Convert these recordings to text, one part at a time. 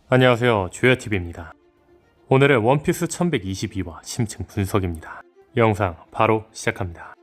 안녕하세요, 조야TV입니다. 오늘은 원피스 1122화 심층 분석입니다. 영상 바로 시작합니다.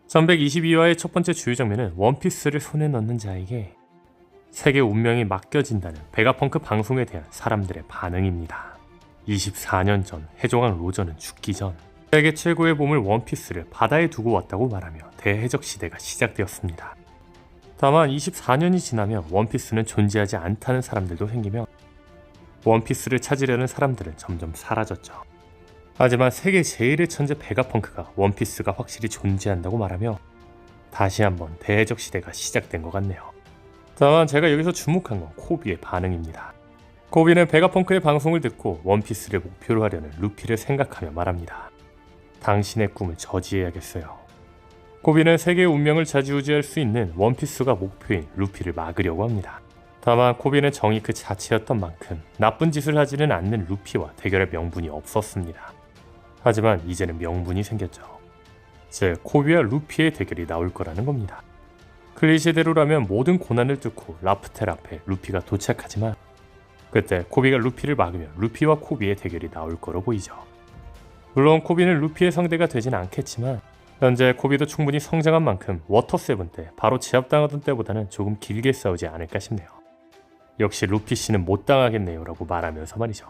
1122화의 첫 번째 주요 장면은 원피스를 손에 넣는 자에게 세계 운명이 맡겨진다는 베가펑크 방송에 대한 사람들의 반응입니다. 24년 전 해적왕 로저는 죽기 전 세계 최고의 보물 원피스를 바다에 두고 왔다고 말하며 대해적 시대가 시작되었습니다. 다만 24년이 지나며 원피스는 존재하지 않다는 사람들도 생기며 원피스를 찾으려는 사람들은 점점 사라졌죠. 하지만 세계 제일의 천재 베가펑크가 원피스가 확실히 존재한다고 말하며 다시 한번 대해적 시대가 시작된 것 같네요. 다만 제가 여기서 주목한 건 코비의 반응입니다. 코비는 베가펑크의 방송을 듣고 원피스를 목표로 하려는 루피를 생각하며 말합니다. 당신의 꿈을 저지해야겠어요. 코비는 세계의 운명을 좌지우지할 수 있는 원피스가 목표인 루피를 막으려고 합니다. 다만 코비는 정이 그 자체였던 만큼 나쁜 짓을 하지는 않는 루피와 대결할 명분이 없었습니다. 하지만 이제는 명분이 생겼죠. 즉 코비와 루피의 대결이 나올 거라는 겁니다. 클리셰대로라면 모든 고난을 뚫고 라프텔 앞에 루피가 도착하지만 그때 코비가 루피를 막으면 루피와 코비의 대결이 나올 거로 보이죠. 물론 코비는 루피의 상대가 되진 않겠지만 현재 코비도 충분히 성장한 만큼 워터7 때 바로 제압당하던 때보다는 조금 길게 싸우지 않을까 싶네요. 역시 루피씨는 못 당하겠네요 라고 말하면서 말이죠.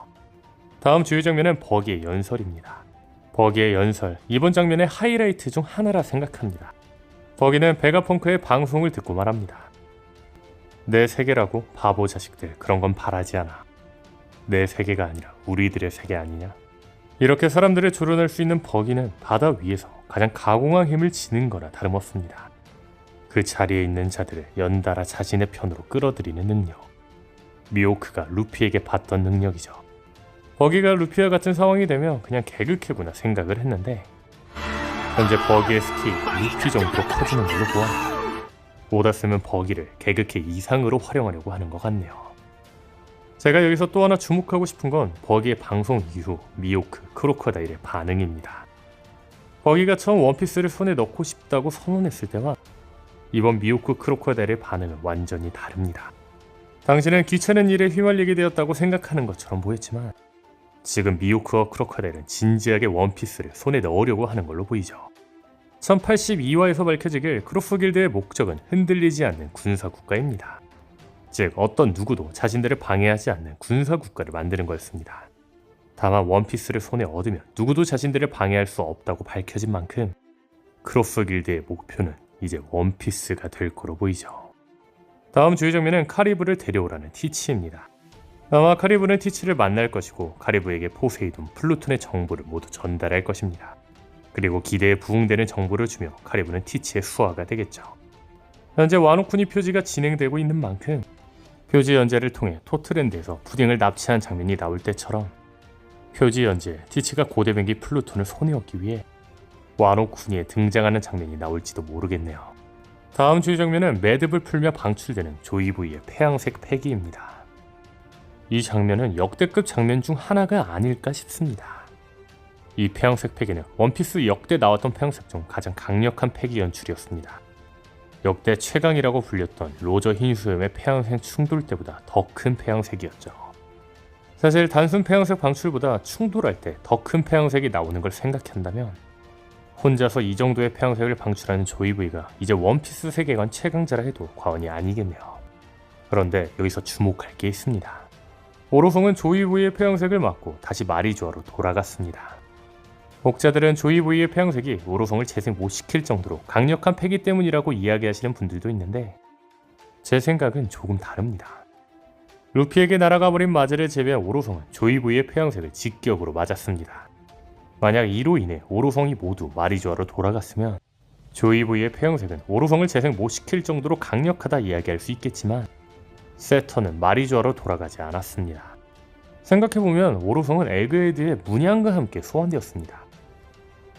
다음 주요 장면은 버기의 연설입니다. 버기의 연설, 이번 장면의 하이라이트 중 하나라 생각합니다. 버기는 베가펑크의 방송을 듣고 말합니다. 내 세계라고? 바보 자식들, 그런 건 바라지 않아. 내 세계가 아니라 우리들의 세계 아니냐? 이렇게 사람들을 조련할 수 있는 버기는 바다 위에서 가장 가공한 힘을 지닌 거나 다름없습니다. 그 자리에 있는 자들을 연달아 자신의 편으로 끌어들이는 능력. 미호크가 루피에게 받던 능력이죠. 버기가 루피와 같은 상황이 되면 그냥 개그캐구나 생각을 했는데 현재 버기의 스케일이 루피 정도로 커지는 걸로 보아 오다스는 버기를 개그캐 이상으로 활용하려고 하는 것 같네요. 제가 여기서 또 하나 주목하고 싶은 건 버기의 방송 이후 미호크, 크로커다일의 반응입니다. 버기가 처음 원피스를 손에 넣고 싶다고 선언했을 때와 이번 미호크, 크로커다일의 반응은 완전히 다릅니다. 당신은 귀찮은 일에 휘말리게 되었다고 생각하는 것처럼 보였지만 지금 미호크와 크로커다일은 진지하게 원피스를 손에 넣으려고 하는 걸로 보이죠. 1082화에서 밝혀지길 크로프 길드의 목적은 흔들리지 않는 군사국가입니다. 즉 어떤 누구도 자신들을 방해하지 않는 군사국가를 만드는 거였습니다. 다만 원피스를 손에 얻으면 누구도 자신들을 방해할 수 없다고 밝혀진 만큼 크로프 길드의 목표는 이제 원피스가 될 거로 보이죠. 다음 주요 장면은 카리브를 데려오라는 티치입니다. 아마 카리브는 티치를 만날 것이고 카리브에게 포세이돈, 플루톤의 정보를 모두 전달할 것입니다. 그리고 기대에 부응되는 정보를 주며 카리브는 티치의 수하가 되겠죠. 현재 와노쿠니 표지가 진행되고 있는 만큼 표지 연재를 통해 토트랜드에서 푸딩을 납치한 장면이 나올 때처럼 표지 연재에 티치가 고대병기 플루톤을 손에 얻기 위해 와노쿠니에 등장하는 장면이 나올지도 모르겠네요. 다음 주요 장면은 매듭을 풀며 방출되는 조이브이의 폐양색 패기입니다. 이 장면은 역대급 장면 중 하나가 아닐까 싶습니다. 이 폐양색 패기는 원피스 역대 나왔던 폐양색 중 가장 강력한 패기 연출이었습니다. 역대 최강이라고 불렸던 로저 흰수염의 폐양색 충돌 때보다 더 큰 폐양색이었죠. 사실 단순 폐양색 방출보다 충돌할 때 더 큰 폐양색이 나오는 걸 생각한다면 혼자서 이 정도의 폐양색을 방출하는 조이브이가 이제 원피스 세계관 최강자라 해도 과언이 아니겠네요. 그런데 여기서 주목할 게 있습니다. 오로송은 조이브이의 폐양색을 맞고 다시 마리조아로 돌아갔습니다. 독자들은 조이브이의 폐양색이 오로송을 재생 못 시킬 정도로 강력한 패기 때문이라고 이야기하시는 분들도 있는데 제 생각은 조금 다릅니다. 루피에게 날아가 버린 마젤을 제외한 오로송은 조이브이의 폐양색을 직격으로 맞았습니다. 만약 이로 인해 오로성이 모두 마리조아로 돌아갔으면 조이브이의 폐양색은 오로성을 재생 못 시킬 정도로 강력하다 이야기할 수 있겠지만 세턴은 마리조아로 돌아가지 않았습니다. 생각해보면 오로성은 에그헤드의 문양과 함께 소환되었습니다.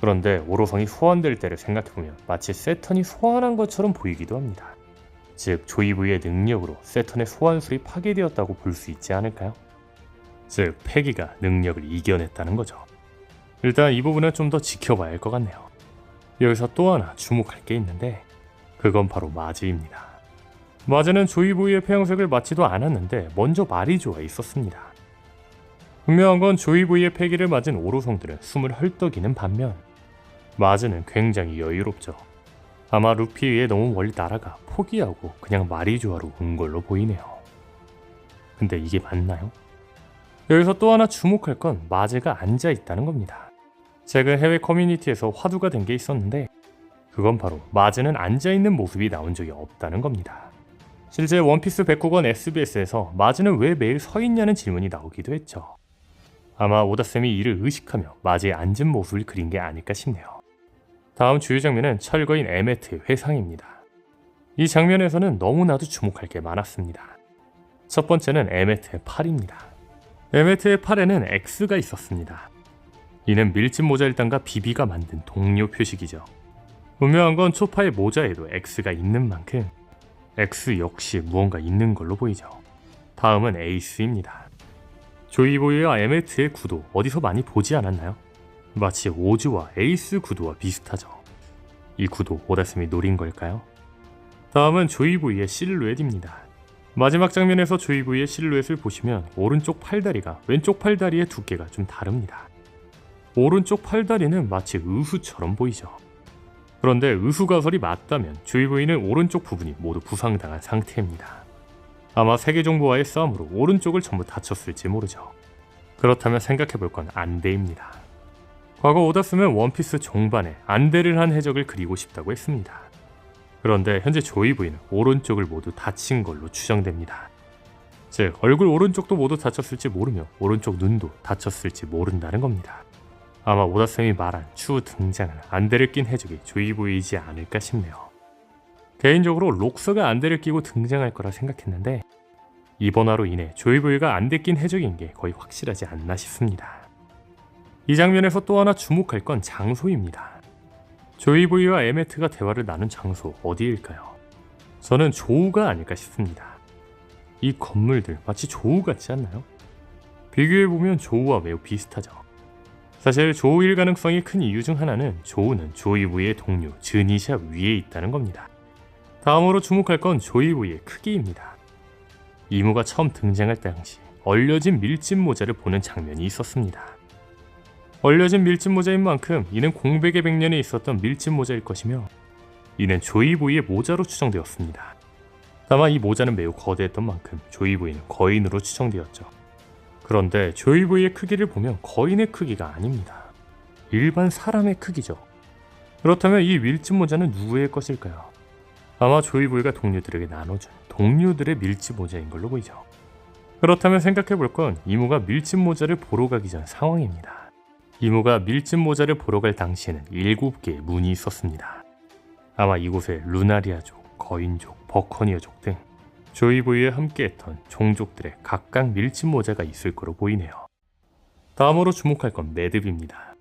그런데 오로성이 소환될 때를 생각해보면 마치 세턴이 소환한 것처럼 보이기도 합니다. 즉 조이브이의 능력으로 세턴의 소환술이 파괴되었다고 볼 수 있지 않을까요? 즉 패기가 능력을 이겨냈다는 거죠. 일단 이 부분은 좀 더 지켜봐야 할 것 같네요. 여기서 또 하나 주목할 게 있는데 그건 바로 마즈입니다. 마즈는 조이보이의 폐양색을 맞지도 않았는데 먼저 마리조아에 있었습니다. 분명한 건 조이 부이의 패기를 맞은 오로성들은 숨을 헐떡이는 반면 마즈는 굉장히 여유롭죠. 아마 루피 위에 너무 멀리 날아가 포기하고 그냥 마리조아로 온 걸로 보이네요. 근데 이게 맞나요? 여기서 또 하나 주목할 건 마즈가 앉아있다는 겁니다. 최근 해외 커뮤니티에서 화두가 된 게 있었는데 그건 바로 마즈는 앉아있는 모습이 나온 적이 없다는 겁니다. 실제 원피스 109권 SBS에서 마즈는 왜 매일 서 있냐는 질문이 나오기도 했죠. 아마 오다쌤이 이를 의식하며 마즈의 앉은 모습을 그린 게 아닐까 싶네요. 다음 주요 장면은 철거인 에메트의 회상입니다. 이 장면에서는 너무나도 주목할 게 많았습니다. 첫 번째는 에메트의 팔입니다. 에메트의 팔에는 X가 있었습니다. 이는 밀짚 모자 일당과 비비가 만든 동료 표식이죠. 분명한 건 초파의 모자에도 X가 있는 만큼 X 역시 무언가 있는 걸로 보이죠. 다음은 에이스입니다. 조이보이와 에메트의 구도 어디서 많이 보지 않았나요? 마치 오즈와 에이스 구도와 비슷하죠. 이 구도 오다스미 노린 걸까요? 다음은 조이보이의 실루엣입니다. 마지막 장면에서 조이보이의 실루엣을 보시면 오른쪽 팔다리가 왼쪽 팔다리의 두께가 좀 다릅니다. 오른쪽 팔다리는 마치 의수처럼 보이죠. 그런데 의수 가설이 맞다면 조이보이는 오른쪽 부분이 모두 부상당한 상태입니다. 아마 세계정보와의 싸움으로 오른쪽을 전부 다쳤을지 모르죠. 그렇다면 생각해볼 건 안대입니다. 과거 오다스는 원피스 종반에 안대를 한 해적을 그리고 싶다고 했습니다. 그런데 현재 조이보이는 오른쪽을 모두 다친 걸로 추정됩니다. 즉 얼굴 오른쪽도 모두 다쳤을지 모르며 오른쪽 눈도 다쳤을지 모른다는 겁니다. 아마 오다쌤이 말한 추후 등장한 안대를 낀 해적이 조이보이지 않을까 싶네요. 개인적으로 록서가 안대를 끼고 등장할 거라 생각했는데 이번화로 인해 조이보이가 안대 낀 해적인 게 거의 확실하지 않나 싶습니다. 이 장면에서 또 하나 주목할 건 장소입니다. 조이보이와 에메트가 대화를 나눈 장소 어디일까요? 저는 조우가 아닐까 싶습니다. 이 건물들 마치 조우 같지 않나요? 비교해보면 조우와 매우 비슷하죠. 사실 조우일 가능성이 큰 이유 중 하나는 조우는 조이보이의 동료 즈니샤 위에 있다는 겁니다. 다음으로 주목할 건 조이보이의 크기입니다. 이무가 처음 등장할 당시 얼려진 밀짚 모자를 보는 장면이 있었습니다. 얼려진 밀짚 모자인 만큼 이는 공백의 백년에 있었던 밀짚 모자일 것이며 이는 조이보이의 모자로 추정되었습니다. 다만 이 모자는 매우 거대했던 만큼 조이보이는 거인으로 추정되었죠. 그런데 조이보이의 크기를 보면 거인의 크기가 아닙니다. 일반 사람의 크기죠. 그렇다면 이 밀짚 모자는 누구의 것일까요? 아마 조이보이가 동료들에게 나눠준 동료들의 밀짚 모자인 걸로 보이죠. 그렇다면 생각해볼 건 이무가 밀짚 모자를 보러 가기 전 상황입니다. 이무가 밀짚 모자를 보러 갈 당시에는 7개의 문이 있었습니다. 아마 이곳에 루나리아족, 거인족, 버커니어족 등 조이보이와 함께했던 종족들의 각각 밀짚 모자가 있을 거로 보이네요. 다음으로 주목할 건 매듭입니다.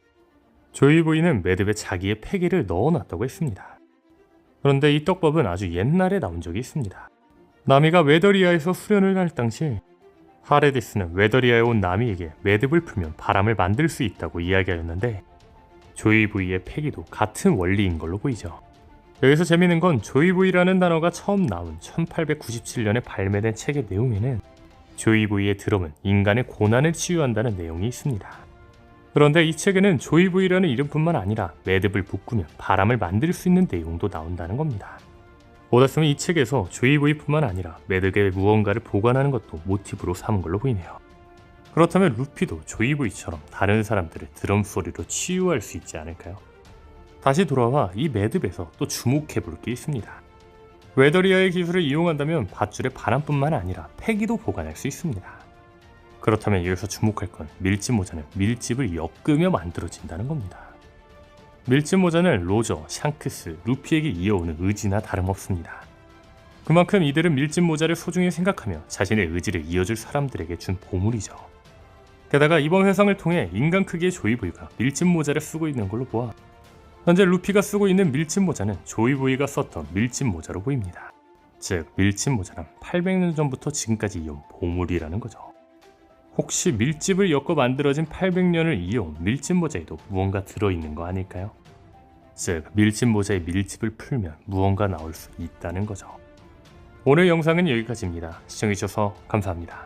조이보이는 매듭에 자기의 패기를 넣어놨다고 했습니다. 그런데 이 떡밥은 아주 옛날에 나온 적이 있습니다. 나미가 웨더리아에서 수련을 할 당시 하레디스는 웨더리아에 온 나미에게 매듭을 풀면 바람을 만들 수 있다고 이야기하였는데 조이보이의 패기도 같은 원리인 걸로 보이죠. 여기서 재미있는 건 조이보이라는 단어가 처음 나온 1897년에 발매된 책의 내용에는 조이보이의 드럼은 인간의 고난을 치유한다는 내용이 있습니다. 그런데 이 책에는 조이보이라는 이름뿐만 아니라 매듭을 묶으면 바람을 만들 수 있는 내용도 나온다는 겁니다. 오다스는 이 책에서 조이보이뿐만 아니라 매듭에 무언가를 보관하는 것도 모티브로 삼은 걸로 보이네요. 그렇다면 루피도 조이보이처럼 다른 사람들을 드럼 소리로 치유할 수 있지 않을까요? 다시 돌아와 이 매듭에서 또 주목해 볼 게 있습니다. 웨더리아의 기술을 이용한다면 밧줄에 바람뿐만 아니라 패기도 보관할 수 있습니다. 그렇다면 여기서 주목할 건 밀짚 모자는 밀짚을 엮으며 만들어진다는 겁니다. 밀짚 모자는 로저, 샹크스, 루피에게 이어오는 의지나 다름없습니다. 그만큼 이들은 밀짚 모자를 소중히 생각하며 자신의 의지를 이어줄 사람들에게 준 보물이죠. 게다가 이번 회상을 통해 인간 크기의 조이보이가 밀짚 모자를 쓰고 있는 걸로 보아 현재 루피가 쓰고 있는 밀짚 모자는 조이보이가 썼던 밀짚 모자로 보입니다. 즉 밀짚 모자는 800년 전부터 지금까지 이어온 보물이라는 거죠. 혹시 밀짚을 엮어 만들어진 800년을 이어온 밀짚 모자에도 무언가 들어있는 거 아닐까요? 즉 밀짚 모자의 밀짚을 풀면 무언가 나올 수 있다는 거죠. 오늘 영상은 여기까지입니다. 시청해주셔서 감사합니다.